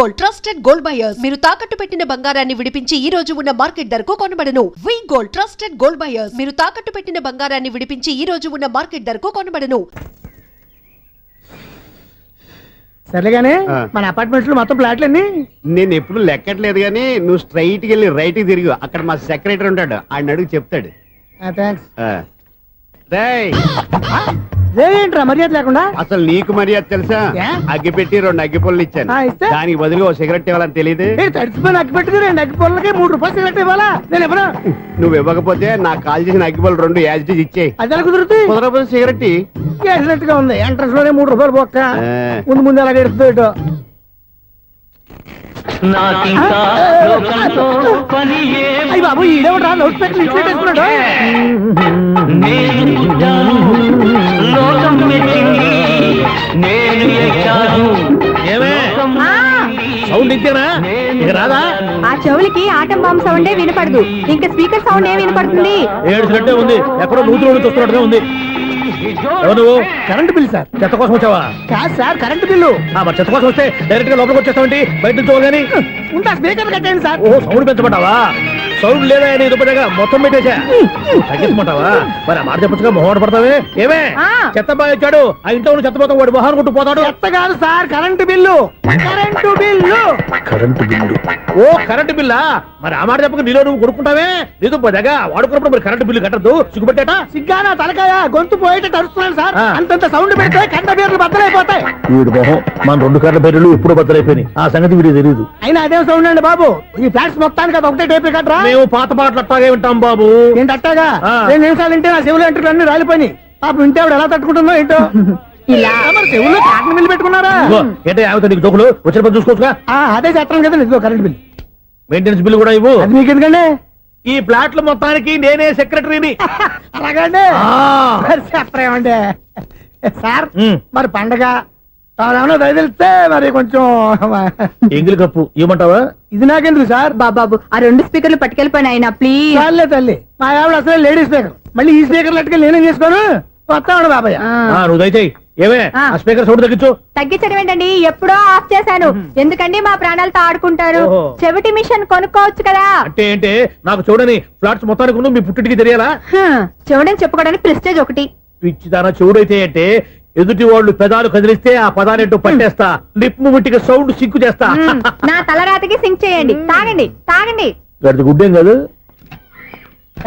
Gold trusted gold buyers. మీరు తాకట్టు పెట్టిన బంగారాన్ని విడిపించి ఈ రోజు ఉన్న మార్కెట్ ధరకు కొనబడను. వి గోల్డ్ ట్రస్టెడ్ గోల్డ్ బయర్స్. మీరు తాకట్టు పెట్టిన బంగారాన్ని విడిపించి ఈ రోజు ఉన్న మార్కెట్ ధరకు కొనబడను. సరేగానే మన అపార్ట్మెంట్స్ లో మొత్తం ఫ్లాట్లన్నీ నేను ఎప్పుడు లెక్కట్లేదు గానీ నువ్వు స్ట్రైట్ కి వెళ్ళి రైట్ కి తిరిగి అక్కడ మా సెక్రటరీ ఉంటాడు, ఆయన అడుగు చెప్తాడు. ఏంట్రా మర్యాద లేకుండా? అసలు నీకు మర్యాద తెలుసా? అగ్గి పెట్టి 2 అగ్గి పుల్లలు ఇచ్చాను, దానికి బదులుగా ఓ సిగరెట్ ఇవ్వాలని తెలియదు. తడిచిపోయిన అగ్గి పెట్టి 2 అగ్గి పుల్లలకి 3 రూపాయలు సిగరెట్ ఇవ్వాలా? నేను ఎవరు? నువ్వు ఇవ్వకపోతే నాకు కాల్ చేసిన అగ్గి పుల్లలు 2 యాజిటీస్ ఇచ్చేయి. అది ఎలా కుదురుతుంది? కుదరకపోతే సిగరెట్ యాజినెట్ గా ఉంది. ఎంట్రన్స్ లోనే 3 రూపాయలు పోక్క ముందు ముందు అలా ఎడుతుంది. అయ్యి బాబు ఈడేవడా లౌడ్ స్పీకర్ ఇన్స్టేట్ చేసుకున్నాడు. సౌండ్ ఇచ్చానా రాదా? ఆ చెవులకి ఆటం బాంబ్ సౌండే వినపడదు, ఇంకా స్పీకర్ సౌండ్ ఏ వినపడుతుంది? ఏడ్చినట్టే ఉంది, ఎక్కడో నూతులు చూస్తున్నట్టుగా ఉంది. నువ్వు కరెంట్ బిల్ సార్. చెత్త కోసం వచ్చావా? కాదు సార్, కరెంట్ బిల్లు. మరి చెత్త కోసం వస్తే డైరెక్ట్ గా లోపలికి వచ్చేస్తావంటి, బయట నుంచి కానీ ఉంటా. స్పీకర్ కట్టండి సార్. ఓ సౌండ్ పెంచమంటావా? సౌండ్ లేదా అని దుప్పటగా మొత్తం పెట్టేసా తగ్గించమంటావా? మరి ఆ మాట చెప్పచ్చుగా మొహమాట పడతావే. ఏమే చెత్త బాగా వచ్చాడు, ఆ ఇంట్లో చెత్త పోతాం, వాడు మొహాన్ని కొట్టు పోతాడు. చెత్త కాదు sir, current bill. Current bill. Current bill. ఓ కరెంటు బిల్లా? మరి ఆ మాట చెప్పక నీలో నువ్వు కొడుకుంటావే. నీతో దగ్గర వాడుకున్నప్పుడు మరి కరెంటు బిల్లు కట్టద్దు, సిగ్గుపెట్టేట. సిగ్గానా తలకాయ గొంతు పోయేటట్టు అరుస్తున్నాను సార్. అంతంత సౌండ్ పెడితే కంట బీర్లు బద్దలైపోతాయి. వీడు మొహం మన 2 కర్ల బీర్లు ఎప్పుడు బద్దలైపోయినాయి, ఆ సంగతి వీడికి తెలియదు. అయినా అదే సౌండ్ అండి బాబు. ఈ ఫ్లాట్స్ మొత్తానికి అది ఒకటే టేప్ కట్టరా? మేము పాత పాటలు అట్టాగే వింటాం బాబు. ఏంటి అట్టాగా? 2 నిమిషాలు వింటే నా చెవులు ఎంటర్ అన్ని రాలిపోయినాయి. పాపం వింటే ఆవిడ ఎలా తట్టుకుంటుందో ఏంటో. ఇలా మరి చెవుల్లో కాటన్ బిల్లు పెట్టుకున్నారా? ఏంటో ఆమెతో నీకు దోకులు వచ్చిన పని చూసుకోవచ్చుగా. అదే చేస్తాను కదా. ఇదిగో కరెంట్ బిల్. మెయింటెనెన్స్ బిల్లు కూడా ఇవ్వు. అది మీకు ఎందుకండి? ఈ ప్లాట్ల మొత్తానికి నేనే సెక్రటరీని. అలాగండి. చెప్పరేమండి సార్. మరి పండగ ఏమన్నా దయదలిస్తే మరి కొంచెం ఎంగిలి కప్పు ఇవ్వమంటావా? ఇది నాకెందుకు సార్? బాబాబు ఆ 2 స్పీకర్లు పట్టుకెళ్ళిపోయినా ప్లీజ్. చాలే తల్లి, మా ఆవిడ అసలే లేడీ స్పీకర్, మళ్ళీ ఈ స్పీకర్ లెట్కెళ్ళి నేనేం చేసుకోను. వస్తాడు బాబాయ్. నువ్వు దయచేయి. ఏమే ఆ స్పీకర్ సౌండ్ తగ్గించు. తగ్గించడం ఏంటండి, ఎప్పుడో ఆఫ్ చేశాను. ఎందుకండి మా ప్రాణాలతో ఆడుకుంటారు? చెవిటి మిషన్ కొనుక్కోవచ్చు కదా. అంటే ఏంటే నాకు చూడని ఫ్లాట్స్ మొత్తానికి మీ పుట్టింటికి తెలియాలా? చెవుడని చెప్పుకోవడానికి ప్రెస్టేజ్ ఒకటి. పిచ్చిదానా చెవుడైతే అంటే ఎదుటి వాళ్ళు పెదాలు కదిలిస్తే ఆ పదాలేంటో పట్టేస్తా, లిప్ ముట్టికి సౌండ్ సింకు చేస్తా. నా తలరాతకి సింక్ చేయండి. తాగండి తాగండి. గడిది గుడ్డేం కాదు.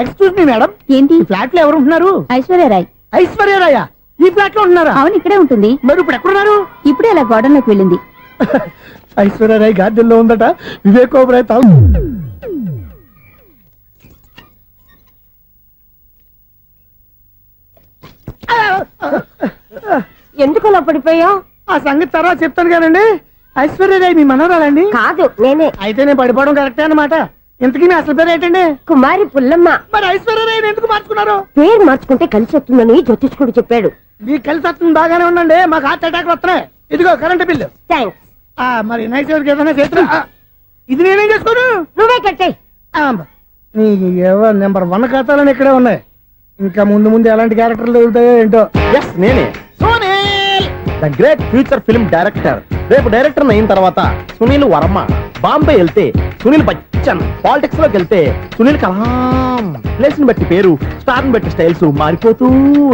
ఎక్స్క్యూజ్ మీ మేడం, ఏంటి? ఫ్లాట్ లో ఎవరు ఉంటున్నారు? ఐశ్వర్యరాయ్. ఐశ్వర్యరాయ ఈ ఫ్లాట్ లో ఉంటున్నారా? అవును, ఇక్కడే ఉంటుంది. మరి ఇప్పుడు ఎక్కడున్నారు? ఇప్పుడే అలా గోడంలోకి వెళ్ళింది. ఐశ్వర్యరాయ్ గార్డెన్ లో ఉందట. వివేక్ ఓబరాయ్ ఎందుకు అలా పడిపోయా? ఆ సంగతి తర్వాత చెప్తాను కానండి. ఐశ్వర్యరాయ్ మీ మనవరాలండి? కాదు, నేనే. అయితే నేను పడిపోవడం కరెక్టే అన్నమాట. ఇంతకీ మీ అసలు పేరు ఏంటండి? కుమారి పుల్లమ్మ. మరి ఐశ్వర్యరాయ్ ఎందుకు మార్చుకున్నారు? పేరు మార్చుకుంటే కలిసి వస్తుందని జ్యోతిష్కుడు చెప్పాడు. మీకు కలిసి వస్తుంది, బాగానే ఉండండి. మాకు హార్ట్ అటాక్ వస్తున్నాయి. ఇదిగో కరెంట్ బిల్లు. థ్యాంక్స్. మరి నైట్ ఏదైనా చేస్తున్నా ఇది నేనేం చేసుకోను. నువ్వే కట్టాయి. నెంబర్ 1 ఖాతాలని ఇక్కడే ఉన్నాయి. ఇంకా ముందు ముందు ఎలాంటి క్యారెక్టర్లు దొరుకుతాయో ఏంటో. నేనే the great future film director. రేపు డైరెక్టర్ అయిన తర్వాత సునీల్ వర్మ. బాంబే వెళ్తే సునీల్ బచ్చన్. పాలిటిక్స్ లోకి వెళ్తే సునీల్ కలాం. ప్లేస్ ని బట్టి పేరు, స్టార్ ని బట్టి స్టైల్స్ మారిపోతూ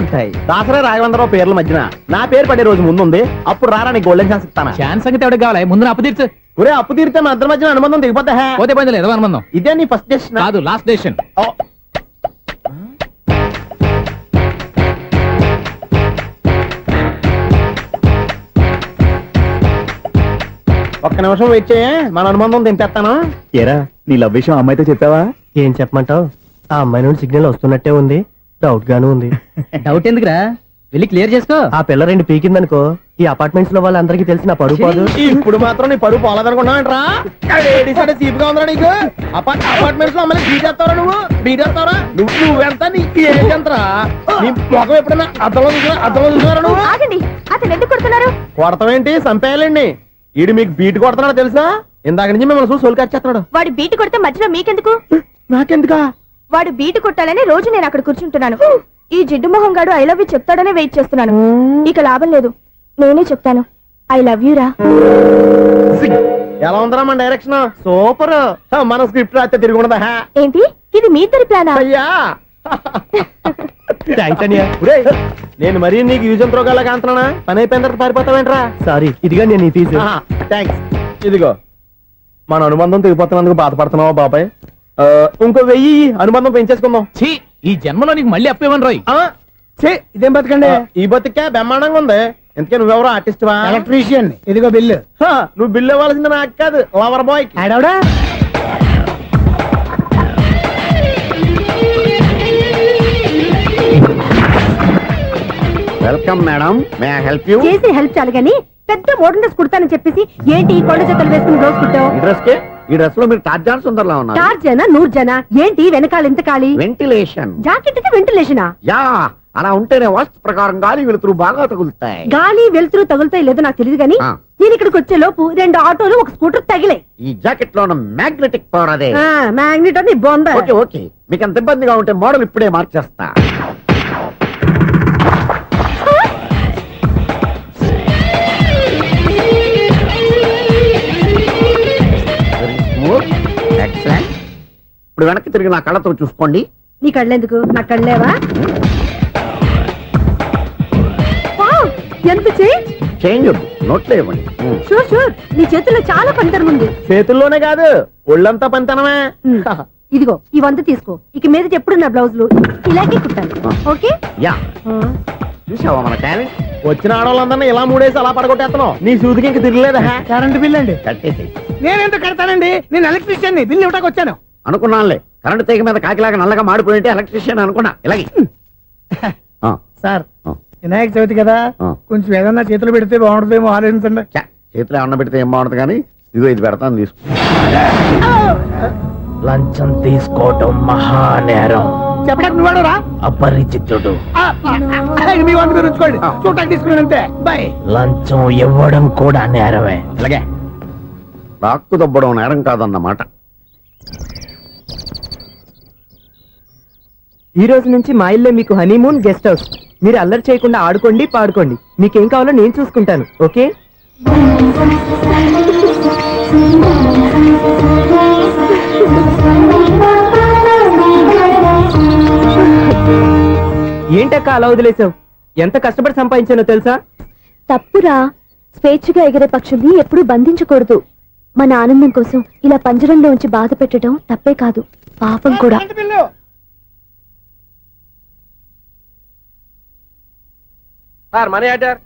ఉంటాయి. దాసరా రాఘవేంద్రరావు పేర్ల మధ్యన నా పేరు పడే రోజు ముందుంది. అప్పుడు రారా నీ గోల్డెన్ ఛాన్స్ ఇస్తాను. ఛాన్స్ సంగతి ఎవరికి కావాలి? ముందు అప్పు తీర్చు. ఒరే అప్పు తీరితే మన ఇద్దరి మధ్యన అనుబంధం దిగిపోతా. పోతే పోయింది లేదు అనుబంధం. ఇదే నీ ఫస్ట్ డెసిషన్ కాదు, లాస్ట్ డెసిషన్. ఒక్క నిమిషం వెయిట్ చేయ, మన అనుబంధం తింటేస్తాను. ఏరా నీ లవ్ విషయం అమ్మాయితో చెప్పావా? ఏం చెప్పమంటావు? ఆ అమ్మాయి నుండి సిగ్నల్ వస్తున్నట్టే ఉంది. డౌట్ గాను ఉంది. డౌట్ ఎందుకురా, వెళ్ళి క్లియర్ చేసుకో. ఆ పిల్ల 2 పీకిందనుకో, ఈ అపార్ట్మెంట్స్ లో వాళ్ళందరికీ తెలిసిన పరుగు పోదు. ఇప్పుడు మాత్రం నీ పరువు పోలేదనుకున్నావంటరా? చీపుగా ఉందా నీకు? అపార్ట్మెంట్స్ లో అమ్మని బీటేస్తావరా? బీటేస్తావరా? నువ్వెంత నీకు ఏంటంతరా? నీ మొఖం ఎప్పుడైనా అద్దంలో చూసారా నువ్వు? అతను ఎందుకు కొడుతున్నారు? కొడతావేంటి? చంపేయాలండి. ఈడు మీకు బీట్ కొడుతున్నాడు తెలుసా? ఇందాక నుంచి మిమ్మల్ని చూసి సోల్కి వచ్చేస్తున్నాడు. వాడు బీటు కొడితే మధ్యలో మీకెందుకు? నాకెందుకా? వాడు బీటు కొట్టాలని రోజు నేను అక్కడ కూర్చుంటున్నాను. ఈ జిడ్డు మొహం గాడు ఐ లవ్ యూ చెప్తాడనే వెయిట్ చేస్తున్నాను. ఇక లాభం లేదు, నేనే చెప్తాను. ఐ లవ్ యూ రా. ఎలా ఉందరా మన డైరెక్షన్? సూపర్. మన స్క్రిప్ట్ రాస్తే తిరిగి ఉండదా? ఏంటి ఇది మీ ఇద్దరి ప్లానా? అయ్యా థ్యాంక్స్ అనియా. నేను మరీ నీకు యూజ్ అంత రోగాలాగా అంటున్నా. పని అయిపోయిన తర్వాత పారిపోతావేంట్రా? సారీ, ఇదిగా నేను ఈ ఫీజు. థ్యాంక్స్. ఇదిగో మన అనుబంధం తెగిపోతున్నందుకు బాధపడుతున్నావా బాబాయ్? ఇంకో 1000 అనుబంధం పెంచేసుకుందాం. ఛీ, ఈ జన్మలో నీకు మళ్ళీ అప్పేమని రాయ్. ఇదేం బతకండి. ఈ బతికే బ్రహ్మాండంగా ఉంది. ఎందుకే నువ్వెవరో ఆర్టిస్ట్ వా? ఎలక్ట్రీషియన్. ఇదిగో బిల్లు. నువ్వు బిల్లు ఇవ్వాల్సింది నాకు కాదు, లవర్ బాయ్. ఆడవడా? Welcome madam, may I help you? చేసి హెల్ప్ చాలు గాని పెద్ద మోడల్ డ్రెస్ కుడతానని చెప్పేసి ఏంటి ఈ కొండ జతలు వేసుకుని బ్లౌజ్ కుట్టావు? ఈ డ్రెస్ కే, ఈ డ్రెస్ లో మీరు టార్జాన్ సుందర్లా ఉన్నారు. 4 జన 100 జన ఏంటి వెనకాల ఎంత ఖాళీ? వెంటిలేషన్. జాకెట్ కి వెంటిలేషనా? యా, అలా ఉంటేనే వాస్తు ప్రకారం గాలి వెలుతురు బాగా తగులుతాయి. గాలి వెలుతురు తగులుతాయి లేదో నాకు తెలియదు గాని ఆ. నేను ఇక్కడికి వచ్చే లోపు 2 ఆటోలు ఒక స్కూటర్ తగిలాయి. ఈ జాకెట్ లో ఉన్న మ్యాగ్నెటిక్ పవర్ అదే. మ్యాగ్నెట్ అని బొంద. ఓకే ఓకే, మీకు అంత ఇబ్బందిగా ఉంటే మోడల్ ఇప్పుడే మార్చేస్తా. ఎక్సలెంట్. ఇప్పుడు వెనక్కి తిరిగి నా కళ్ళతో చూసుకోండి. నీ కళ్ళెందుకు? నా కళ్ళేవా? వావ్, ఎంత చేంజ్. చేంజ్ నోట్లో ఇవ్వండి. షూర్ షూర్, నీ చేతుల్లో చాలా పనితనం ఉంది. చేతుల్లోనే కాదు, ఒళ్ళంతా పనితనమే. ఇదిగో ఈ 100 తీసుకో. ఇక మీద ఎప్పుడు నా బ్లౌజులు ఇలాగే కుట్టాను. ఓకే? యా, చూసావా మన టాలెంట్? వచ్చిన ఆడవాళ్ళందరినీ ఇలా మూడేసి అలా పడగొట్టేస్తున్నావు. నీ సూదికి ఇంక తిరగలేదా? కరెంట్ బిల్ అండి. కట్టేసి. నేనెంత కడతానండి? నేను ఎలక్ట్రీషియన్ ని. బిల్లు ఇవ్వడానికి వచ్చాను. అనుకున్నానులే, కరెంట్ తీగ మీద కాకిలాగా నల్లగా మాడిపోయింటే ఎలక్ట్రీషియన్ అనుకున్నా. ఇలాగే సార్, వినాయక చవితి కదా, ఆ. కొంచెం ఏదన్నా చేతులు పెడితే బాగుంటుందేమో ఆలోచించండి. చేతిలో అన్న పెడితే ఏం బాగుంటుంది కానీ ఇదిగో ఇది పెడతాను, తీసుకో. లంచం తీసుకోవటం మహానేరం. చెప్పడానికి నువ్వు రా. అపరిచితుడు. మీ 100 మీరు ఉంచుకోండి. చూడటానికి తీసుకున్నాను అంతే. బాయ్. లంచం ఇవ్వడం కూడా నేరమే. ఇలాగే రాక్కు దబ్బడం నేరం కాదన్నమాట. ఈ రోజు నుంచి మా ఇల్లే మీకు హనీమూన్ గెస్ట్ హౌస్. మీరు అల్లరి చేయకుండా ఆడుకోండి, పాడుకోండి. మీకేం కావాలో నేను చూసుకుంటాను. ఓకే? ఏంటక్క అలా వదిలేసావు? ఎంత కష్టపడి సంపాదించానో తెలుసా? తప్పురా. స్వేచ్ఛగా ఎగిరే పక్షుల్ని ఎప్పుడూ బంధించకూడదు. మన ఆనందం కోసం ఇలా పంజరంలో ఉంచి బాధ పెట్టడం తప్పే కాదు, పాపం కూడా. Current bill. Sir money order.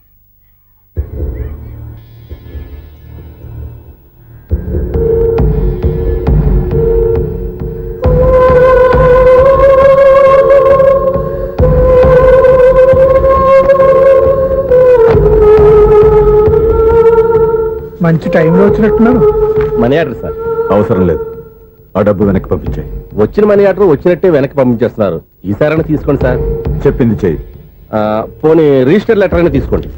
మంచి టైంలో వచ్చినట్టున్నాను. Money order sir. అవసరం లేదు, ఆ డబ్బు వెనక్కి పంపించాయి. వచ్చిన మనీ ఆర్డర్ వచ్చినట్టే వెనక్కి పంపించేస్తున్నారు. ఈసారైనా తీసుకోండి సార్. చెప్పింది చెయ్యి. పోనీ రిజిస్టర్ లెటర్ అయినా తీసుకోండి.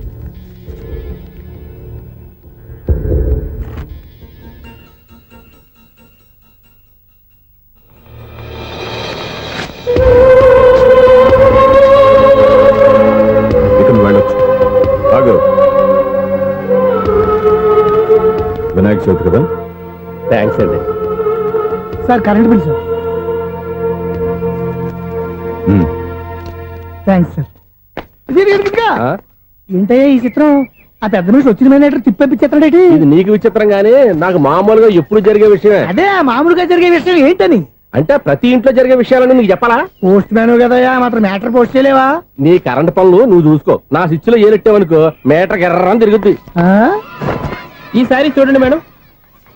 ఇక నువ్వు వెళ్ళొచ్చు. ఆగు. వినాయక చవితి కదా? థ్యాంక్స్ అండి. Sir current bill sir. ఉమ్. Thanks sir. ఆ? ఏంటయ్యా ఈ చిత్రం? ఆ పెద్ద మనిషి వచ్చిన మేనేటర్ తిప్పించేస్తాడేటి? ఇది నీకు విచిత్రం గానీ నాకు మామూలుగా ఎప్పుడు జరిగే విషయమే. అదే మామూలుగా జరిగే విషయం ఏంటని. అంటే ప్రతి ఇంట్లో జరిగే విషయాలని నీకు చెప్పాలా? పోస్ట్ మ్యాన్ కదయ్యా, మాత్రం మ్యాటర్ పోస్ట్ చేయలేవా? నీ కరెంట్ పనులు నువ్వు చూసుకో. నా స్విచ్ లో ఏలెట్టావనుకో మీటర్ ఎర్రని తిరుగుద్ది. ఆ? ఈసారి చూడండి మేడం,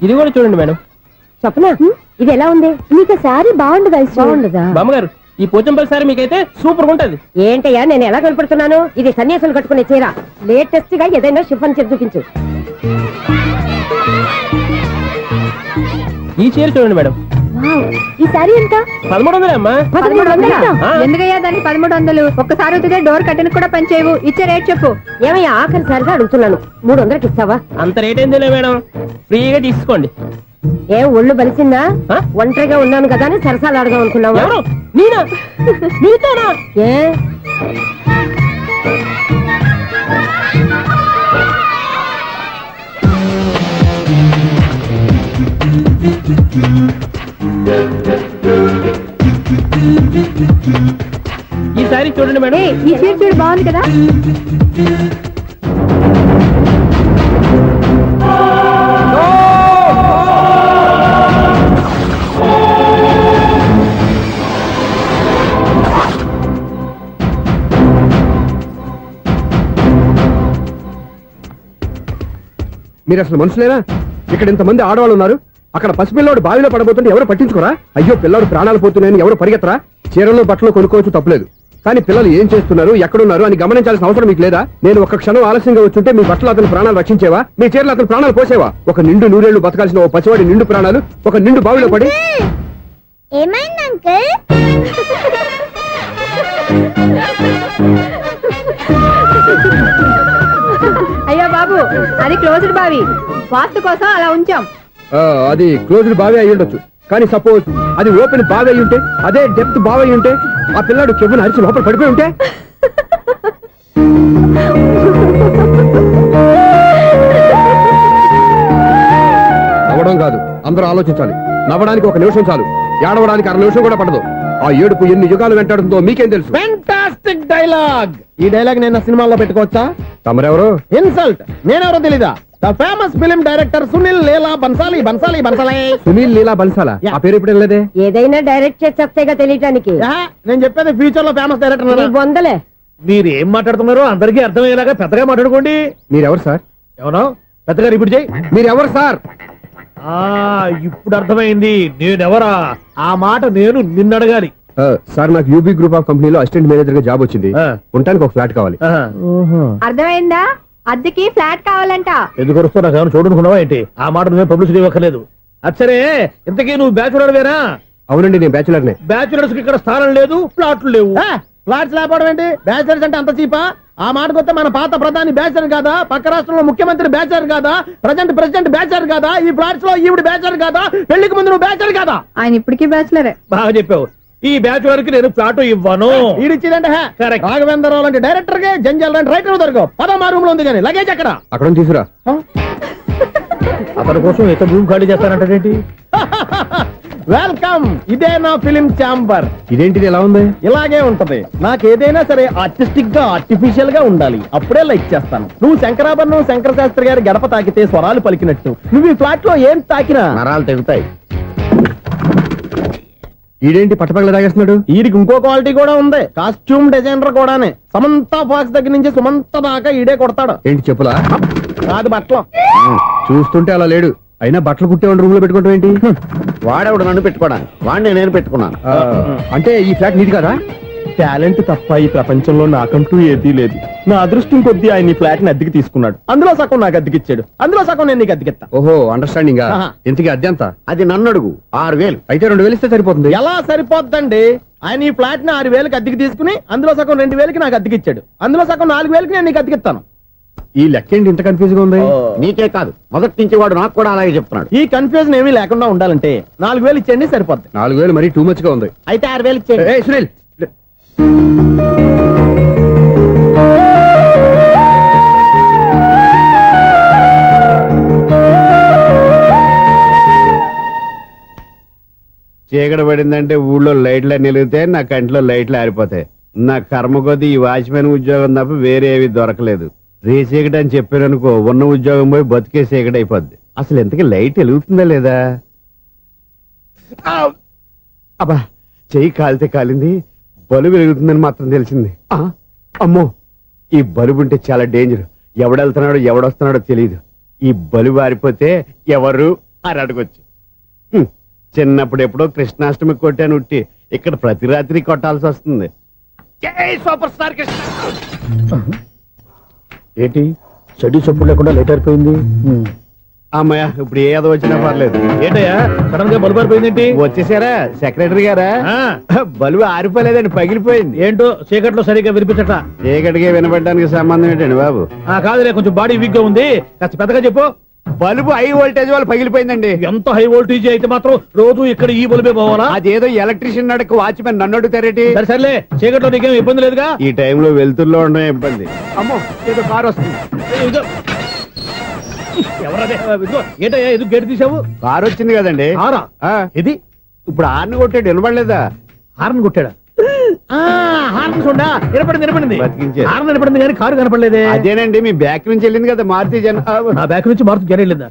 ఇది కూడా చూడండి మేడం. చెప్పనా? ఇది ఎలా ఉంది? నీకు సారీ బాగుండదా? బాగుండదా? బామ్మగారు, ఈ పోచంపల్లి సారీ మీకైతే సూపర్ ఉంటది. ఏంటయ్యా నేను ఎలా కనపడుతున్నాను? ఇది సన్యాసులు కట్టుకునే చీర. లేటెస్ట్ గా ఏదైనా షిఫన్ చేసి చూపించు. ఈ చీర చూడండి మేడం, ఈ సారీ ఎంత? 1300 అమ్మా. 1300? ఆ. ఎందుకయ్యా దాన్ని 1300? ఒక్కసారి అవుతుందే డోర్ కట్టను కూడా పనిచేయవు. ఇచ్చే రేట్ చెప్పు. ఏమయ్యా ఆఖరిసారిగా అడుగుతున్నాను, 300కి ఇస్తావా? అంత రేట్ ఏందిలే మేడం, ఫ్రీగా తీసుకోండి. ఏం ఒళ్ళు బలిసిందా? ఆ? ఒంటరిగా ఉన్నాను కదా అని సరసాలు అడగా అనుకున్నావా? ఎవరు? నేనా? నీతోనా? ఏ ఈ సారీ చూడండి మేడం. ఈ చీర చూడు బాగుంది కదా. మీరు అసలు మనుషులేనా? ఇక్కడ ఇంతమంది ఆడవాళ్ళు ఉన్నారు, అక్కడ పసిపిల్లాడు బావిలో పడబోతుంటే ఎవరు పట్టించుకోరా? అయ్యో పిల్లాడు ప్రాణాలు పోతున్నాయని ఎవరు పరిగెత్తరా? చీరలు బట్టలు కొనుక్కోవచ్చు తప్పలేదు, కానీ పిల్లలు ఏం చేస్తున్నారు ఎక్కడున్నారు అని గమనించాల్సిన అవసరం మీకు లేదా? నేను ఒక్క క్షణం ఆలస్యంగా వచ్చుంటే మీ బట్టలు అతని ప్రాణాలు రక్షించేవా? మీ చీరలు అతని ప్రాణాలు పోసేవా? ఒక నిండు నూరేళ్లు బతకాల్సిన ఓ పసివాడి నిండు ప్రాణాలు ఒక నిండు బావిలో పడి. ఏమైంది అంకుల్? అయ్యో బాబు, అది క్లోజ్డ్ బావి, వాస్తు కోసం అలా ఉంచాం. అది క్లోజ్డ్ బావి అయి ఉండొచ్చు, కానీ సపోజ్ అది ఓపెన్ బావి అయి ఉంటే, అదే డెప్త్ బావి అయి ఉంటే, ఆ పిల్లాడు చెవును అరిచి లోపల పడిపోయి ఉంటే. నవ్వడం కాదు, అందరూ ఆలోచించాలి. నవ్వడానికి ఒక నిమిషం చాలు, ఏడవడానికి అర నిమిషం కూడా పడదు. ఆ ఏడుపు ఎన్ని యుగాలు వెంటాడుతుందో మీకేం తెలుసు? Fantastic dialogue. ఈ డైలాగ్ నేను సినిమాలో పెట్టుకోవచ్చా? తమరెవరు? ఇన్సల్ట్. నేనెవరో తెలీదా? The famous film director Sunil Leela Bansali. Bansali Bansali Sunil Leela బన్సాలా? Yeah. ఆ పేరు ఇప్పుడు లేదే. ఏదైనా డైరెక్ట్ చేసేగా తెలియటానికి. నేను చెప్పేది ఫ్యూచర్ లో ఫేమస్ డైరెక్టర్. బొందలే. మీరు ఏం మాట్లాడుతున్నారో అందరికీ అర్థమయ్యేలాగా పెద్దగా మాట్లాడుకోండి. మీరెవరు సార్? ఎవరో పెద్దగా రిపీట్ చేయి. మీరెవరు సార్? ఇప్పుడు అర్థమైంది నేనెవరా. ఆ మాట నేను నిన్ను అడగాలి. సార్, నాకు యూబీ గ్రూప్ ఆఫ్ కంపెనీలో అసిస్టెంట్ మేనేజర్ గా జాబ్ వచ్చింది. ఉండటానికి ఒక ఫ్లాట్ కావాలి. అర్థమైందా? అద్దెకి ఫ్లాట్ కావాలంట. ఎందుకు వస్తున్నా నాకు ఏమైనా చూడనుకున్నావా ఏంటి? ఆ మాట నువ్వే పబ్లిసిటీ ఇవ్వక్కర్లేదు. అచ్చరే, ఇంతకీ నువ్వు బ్యాచులర్ వేరా? అవునండి, నేను బ్యాచులర్ నే. బ్యాచులర్స్ కి ఇక్కడ స్థానం లేదు, ప్లాట్లు లేవు. ఫ్లాట్స్ లేకపోవడం ఏంటి? బ్యాచలర్స్ అంటే అంత చీపా? ఆ మాటకొస్తే మన పాత ప్రధాని బ్యాచలర్ కాదా? పక్క రాష్ట్రంలో ముఖ్యమంత్రి బ్యాచలర్ కాదా? ప్రెసిడెంట్ బ్యాచలర్ కాదా? ఈ ఫ్లాట్స్ లో ఈవిడ బ్యాచలర్ కాదా? పెళ్లికి ముందు నువ్వు బ్యాచలర్ కాదా? ఆయన ఇప్పటికీ బ్యాచులరే. బాగా చెప్పావు. ఈ బ్యాచులర్ కి నేను ఫ్లాట్ ఇవ్వను. ఈడిచ్చిందంటే Correct. రాఘవేంద్రరావు లాంటి డైరెక్టర్ గే జంజల్ లాంటి రైటర్ దొరకవు. పదమా రూమ్ లో ఉంది కానీ లగేజ్ అక్కడ. అక్కడ తీసుకురా. అతని కోసం ఎంత భూమి ఖాళీ చేస్తానంటే వెల్కమ్. ఇదే నా ఫిలిం ఛాంబర్. ఇదేంటిది ఎలా ఉంది? ఇలాగే ఉంటది. నాకు ఏదైనా సరే ఆర్టిస్టిక్ గా ఆర్టిఫిషియల్ గా ఉండాలి, అప్పుడే లైక్ చేస్తాను. నువ్వు శంకరాభరణం శంకర శాస్త్రి గారి గడప తాకితే స్వరాలు పలికినట్టు నువ్వు ఈ ఫ్లాట్ లో ఏం తాకినా నరాలు తెగుతాయి. ఈడేంటి పట్టపగల తాగేస్తున్నాడు? వీడికి ఇంకో క్వాలిటీ కూడా ఉంది. కాస్ట్యూమ్ డిజైనర్ కూడానే. సమంత ఫాక్స్ దగ్గర నుంచి సుమంత దాకా ఈడే కొడతాడు. ఏంటి చెప్పులా? కాదు బట్టలు. చూస్తుంటే అలా లేడు. అయినా బట్టలు కుట్టేవాడు రూమ్ లో పెట్టుకుంటాం ఏంటి? వాడేవాడు నన్ను పెట్టుకోడా? వాడిని నేను పెట్టుకున్నాను. అంటే ఈ ఫ్లాట్ నీది కదా? టాలెంట్ తప్ప ఈ ప్రపంచంలో నాకంటూ ఏదీ లేదు. నా అదృష్టం కొద్దీ ఆయన ఈ ఫ్లాట్ ని అద్దెకి తీసుకున్నాడు. అందులో సగం నాకు అద్దెకిచ్చాడు, అందులో సగం నేను నీకు అద్దెకిస్తా. ఓహో, అండర్స్టాండింగ్. ఆహా. ఇంతకీ అద్దె ఎంత? అది నన్ను అడుగు. 6,000. అయితే 2,000 ఇస్తే సరిపోతుంది. ఎలా సరిపోద్దండి? ఆయన ఈ ఫ్లాట్ ని 6,000కి అద్దెకి తీసుకుని అందులో సగం 2,000కి నాకు అద్దెకిచ్చాడు, అందులో సగం 4,000కి నేను నీకు అద్దెకిస్తాను. ఈ లెక్క ఏంటి ఇంత కన్ఫ్యూజ్ గా ఉంది? నీకే కాదు, మొదటి నుంచి వాడు నాకు కూడా అలాగే చెప్తున్నాడు. ఈ కన్ఫ్యూజన్ ఏమీ లేకుండా ఉండాలంటే 4,000 ఇచ్చేయండి, సరిపోద్ది. 4,000 మరీ టూ మచ్ గా ఉంది. అయితే 6,000 ఇచ్చేయండి. ఏయ్, సునీల్. చీకటి పడిందంటే ఊళ్ళో లైట్లు నిలిగితే నా కంటిలో లైట్లు ఆరిపోతాయి. నా కర్మ కొద్దీ ఈ వాచ్మెన్ ఉద్యోగం తప్ప వేరే ఏవి దొరకలేదు. రే చీకటి అని చెప్పారనుకో, ఉన్న ఉద్యోగం పోయి బతికే చీకటి అయిపోద్ది. అసలు ఎంతకీ లైట్ వెలుగుతుందా లేదా? అబ్బా, చెయ్యి కాలితే కాలింది, బలుబు వెలుగుతుందని మాత్రం తెలిసింది. అమ్మో, ఈ బలుబు ఉంటే చాలా డేంజర్. ఎవడెళ్తున్నాడో ఎవడొస్తున్నాడో తెలియదు. ఈ బలుబు ఆరిపోతే ఎవరు అని అడగొచ్చు. చిన్నప్పుడు ఎప్పుడో కృష్ణాష్టమి కొట్టాను ఉట్టి, ఇక్కడ ప్రతి రాత్రి కొట్టాల్సి వస్తుంది. జై సూపర్ స్టార్ కృష్ణ. ఏంటి చెడు చెప్పుడు లేకుండా లేట్ అయిపోయింది. అమ్మయ్య, ఇప్పుడు ఏదో వచ్చినా పర్లేదు. ఏంటయ్యా సడన్ గా బల్బు అయిపోయింది ఏంటి? వచ్చేసారా సెక్రటరీ గారా? బలుబు ఆరిపోలేదండి, పగిలిపోయింది. ఏంటో చీకట్లో సరిగ్గా వినిపించట. చీకటికి వినపడడానికి సంబంధం ఏంటండి బాబు? కాదులే, కొంచెం బాడీ వీక్ గా ఉంది, కాస్త పెద్దగా చెప్పు. బల్బు హై వోల్టేజ్ వాళ్ళు పగిలిపోయిందండి. ఎంత హై వోల్టేజ్ అయితే మాత్రం రోజు ఇక్కడ ఈ బల్బే పోవాలా? అదేదో ఎలక్ట్రీషియన్ నడక వాచ్మెన్ నన్ను అడుగుతారేటి? సరే సర్లే, చీకట్లో నీకేం ఇబ్బంది లేదుగా? ఈ టైంలో వెళ్తుల్లో ఉండడం ఇబ్బంది. అమ్మో, ఏదో కారు వస్తుంది. ఇదో. ఎవరదే ఇదిగో, ఏంటయ్యా ఎందుకు గేట్ తీసావు? కారు వచ్చింది కదండి కారా? ఆ, ఇది ఇప్పుడు ఆర్ని కొట్టాడు వినపడలేదా? హార్న్ కొట్టాడా? హార్న్ చూడా వినపడింది బతికించారు. హార్న్ వినపడింది కానీ కారు కనపడలేదే. అదేనండి మీ బ్యాక్ నుంచి వెళ్ళింది కదా మారుతి జన నా బ్యాక్ నుంచి మారుతు జన వెళ్ళిందా?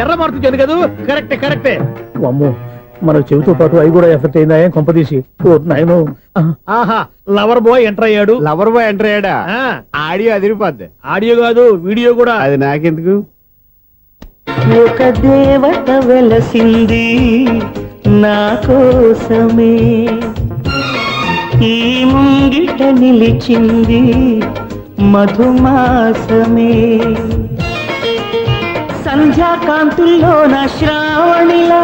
ఎర్ర మారుతు జన కదా. కరెక్టే అమ్మో, మన చెవితో పాటు అవి కూడా ఎఫెక్ట్ అయిందా ఏం కొంపదీసి? నాయను. ఆహా, లవర్ బాయ్ ఎంటర్ అయ్యాడు. లవర్ బాయ్ ఎంటర్ అయ్యాడా? ఆడియో అదిరిపోద్ది. ఆడియో కాదు వీడియో కూడా. అది నాకెందుకు? ఒక దేవత వెలసింది నా కోసమే, ఈ ముంగిట నిలిచింది మధుమాసమే, సంధ్యాకాంతుల్లో నా శ్రావణిలా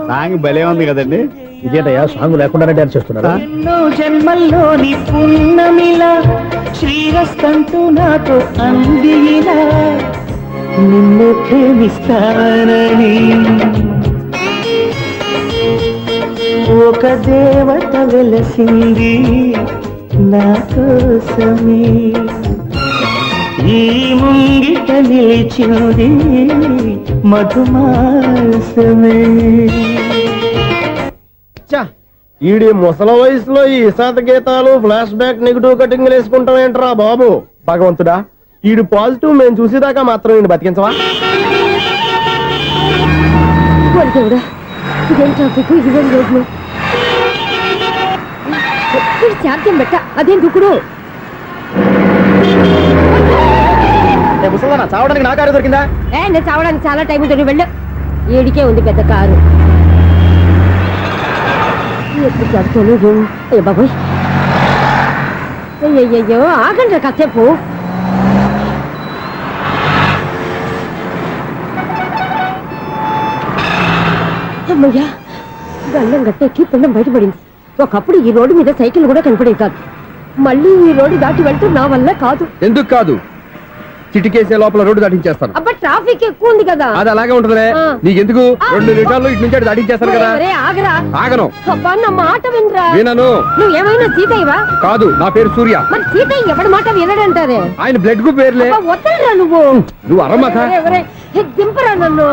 సాంగ్ భలే ఉంది కదండి. ఇదేంటయ్యా సాంగ్ లేకుండానే డాన్స్ చేస్తున్నారా? ఎన్నో జన్మల్లోని పున్నమిలా శ్రీరస్తంటూ నాతో అందిలా నిన్ను ప్రేమిస్తానని, ఒక దేవత వెలసింది నా కోసమే, ఈ ముంగిట నిలిచింది మధుమాసమే. ఈడి ముసల వయసులో ఈ ఇసాత గీతాలు ఫ్లాష్ బ్యాక్ నెగిటివ్ కటింగ్ వేసుకుంటాం ఏంట్రా బాబు? భగవంతుడా, ఈడు పాజిటివ్ మేము చూసేదాకా మాత్రం ఈయన బతికించవా? దేవుడా, ఇదేం ట్రాఫిక్, ఇదేం రోడ్లు, శాంతం పెట్ట, అదేం దుక్కుడు. ముసలనా చావడానికి నా కారు దొరికిందా? నేను చావడానికి చాలా టైం ఉంటుంది, వెళ్ళు. ఏడికే ఉంది పెద్ద కారు. ఎప్పుడు చదువుకోలేదు. అయ్యో బాబోయ్, అయ్యయ్యో ఆగండి కాసేపు. అమ్మయ్యా, గల్లం గట్టెక్కి పిండం బయటపడింది. ఒకప్పుడు ఈ రోడ్డు మీద సైకిల్ కూడా కనపడేది కాదు. మళ్ళీ ఈ రోడ్డు దాటి వెళ్తూ నా వల్ల కాదు. ఎందుకు కాదు? చిటికేసే లోపల రోడ్డు దాటించేస్తాను. అబ్బా, ట్రాఫిక్ ఎక్కువ ఉంది కదా. అది అలాగే ఉంటదిలే. నీకెందుకు? 2 నిమిషాల్లో ఇటు నుంచి దాటించేస్తాను కదా. ఒరే, ఆగరా. ఆగను. అబ్బా, నా మాట వినరా. వినను. నువ్వు ఏమైనా సీతయ్యవా? కాదు, నా పేరు సూర్య. మరి సీతయ్య ఎవడి మాట వినడంటారే? ఆయన బ్లడ్ గ్రూప్ పేర్లే. వద్దరా నువ్వు. నువ్వు అరమ్మక. దింపరా నన్ను.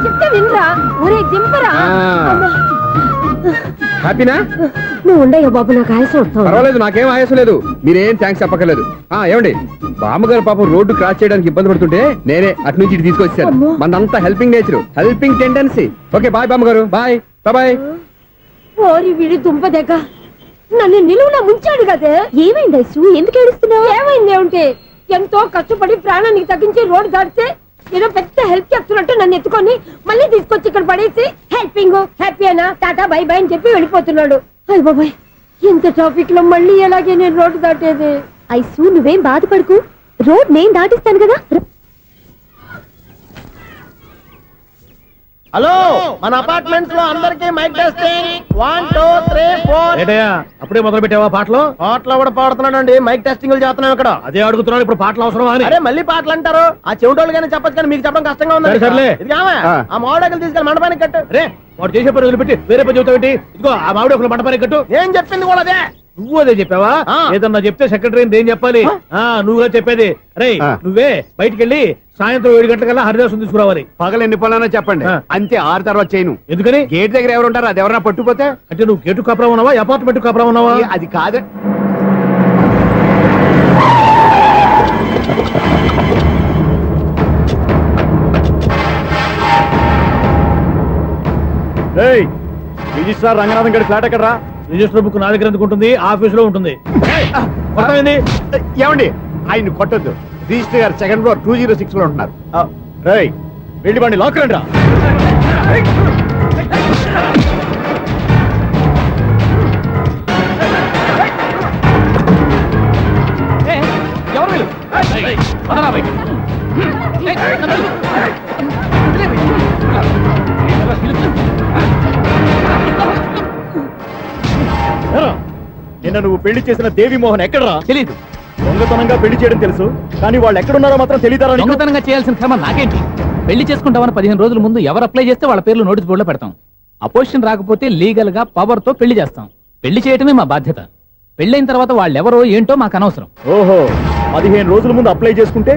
చెప్తే వినరా. ఒరే దింపరా. హ్యాపీనా? నువ్వు ఉండయ్యా బాబు, నాకు ఆయాసం వస్తావు. పర్వాలేదు, నాకేం ఆయాసం లేదు. మీరేం థ్యాంక్స్ చెప్పక్కర్లేదు. ఏమండి, బామ్మగారు పాపం రోడ్డు క్రాస్ చేయడానికి ఇబ్బంది పడుతుంటే నేనే అటు నుంచి ఇటు తీసుకొచ్చాను. మనంతా helping nature, helping tendency. Okay, bye బామ్మగారు. Bye bye. ఓరి వీడి దుంపదగ్గ, నన్ను నిలువున ముంచాడు కదే. ఏమైంది ఐసు, ఎందుకు ఏడుస్తున్నావు? ఏమైంది ఏమిటి? ఎంతో కష్టపడి ప్రాణానికి తగ్గించి రోడ్డు దాటితే ఏదో పెద్ద హెల్ప్ చేస్తున్నట్టు నన్ను ఎత్తుకొని మళ్ళీ తీసుకొచ్చి ఇక్కడ పడేసి హెల్పింగ్ హ్యాపీ అయినా టాటా బై బై అని చెప్పి వెళ్ళిపోతున్నాడు. అయ్య బాబాయ్, ఇంత ట్రాఫిక్ లో మళ్ళీ ఎలాగే నేను రోడ్డు దాటేది? ఐసు, నువ్వేం బాధపడకు, రోడ్ నేను దాటిస్తాను కదా. హలో, మన అపార్ట్మెంట్స్ లో అందరికి మైక్ టెస్టింగ్. 1 2 3 4. ఏంటయ్యా అప్పుడే మొదలు పెట్టావా పాటలు? పాటలు కూడా పాడుతున్నాడు అండి. మైక్ టెస్టింగ్ చేస్తున్నాం ఇక్కడ. అదే అడుగుతున్నాను, ఇప్పుడు పాటలు అవసరమా అని. అరే మళ్ళీ పాటలు అంటారు. ఆ చెవిటోళ్ళు కానీ చెప్పచ్చు కానీ మీకు చెప్పడం కష్టంగా ఉంది. సర్లే. ఆ మామిడాకులు తీసుకెళ్ళి మండపానికి కట్టు. రే, వాడు చేసే పని వదిలిపెట్టి వేరే పని చెబుతావు ఏంటి? ఇదిగో ఆ మామిడి ఒకరు మంటపానికి కట్టు. ఏం చెప్పింది కూడా అదే. నువ్వు అదే చెప్పావా? ఏదన్నా చెప్తే సెక్రటరీ ఏం చెప్పాలి? నువ్వుగా చెప్పేది. రే, నువ్వే బయటికి వెళ్ళి సాయంత్రం 7 గంటలకల్లా హరిదాసు తీసుకురావాలి. పగలు ఎన్ని పనులన్నా చెప్పండి, అంతే. 6 తర్వాత చేయను. ఎందుకని? గేట్ దగ్గర ఎవరు ఉంటారు? అది ఎవరన్నా పట్టుపోతే. అంటే నువ్వు గేటు కాపురా ఉన్నావా, అపార్ట్మెంట్ కాపురా ఉన్నావా? అది కాదు. రిజిస్ట్రార్ రంగనాథన్ గారి ఫ్లాట్ ఎక్కడ? రిజిస్టర్ బుక్ నా దగ్గర ఎందుకు ఉంటుంది? ఆఫీస్ లో ఉంటుంది. ఏమండి, ఆయన కొట్టద్దు. రిజిస్టర్ గారు 2nd ఫ్లోర్ 206 లో ఉంటున్నారు. వెళ్ళి బండి లాక్ రండి రా. నిన్న నువ్వు పెళ్లి చేసిన దేవి మోహన్ ఎక్కడరా? తెలీదు. దొంగతనంగా పెళ్లి చేయడం తెలుసు, కానీ వాళ్ళు ఎక్కడున్నారో మాత్రం తెలియదారా? దొంగతనంగా చేయాల్సిన క్రమం నాకేంటి? పెళ్లి చేసుకుంటామని 15 రోజుల ముందు ఎవరు అప్లై చేస్తే వాళ్ళ పేర్లు నోటీస్ బోర్డులో పెడతాం. అపోజిషన్ రాకపోతే లీగల్ గా పవర్ తో పెళ్లి చేస్తాం. పెళ్లి చేయటమే మా బాధ్యత. పెళ్ళైన తర్వాత వాళ్ళెవరో ఏంటో మాకు అనవసరం. ఓహో, 15 రోజుల ముందు అప్లై చేసుకుంటే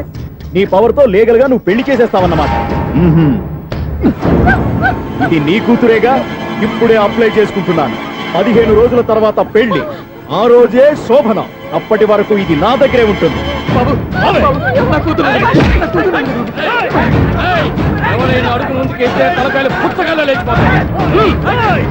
నీ పవర్ తో లీగల్ గా నువ్వు పెళ్లి చేసేస్తావన్నమాట. ఇది నీ కూతురేగా, ఇప్పుడే అప్లై చేసుకుంటున్నాను. 15 రోజుల తర్వాత పెళ్లి, ఆ రోజే శోభనం. అప్పటి వరకు ఇది నా దగ్గరే ఉంటుంది. ఎవరైనా అడుగు ముందుకేస్తే తలకాయలు పుస్తకాలు లేచిపోతాయి.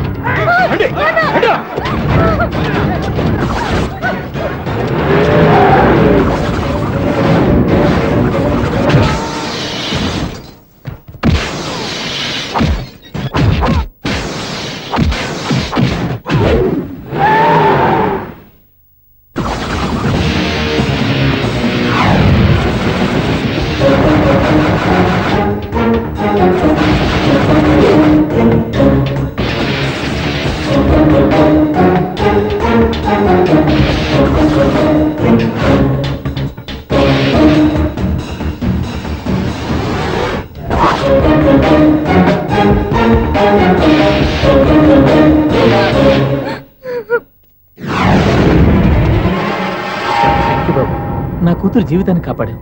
నా కూతురు జీవితాన్ని కాపాడావు.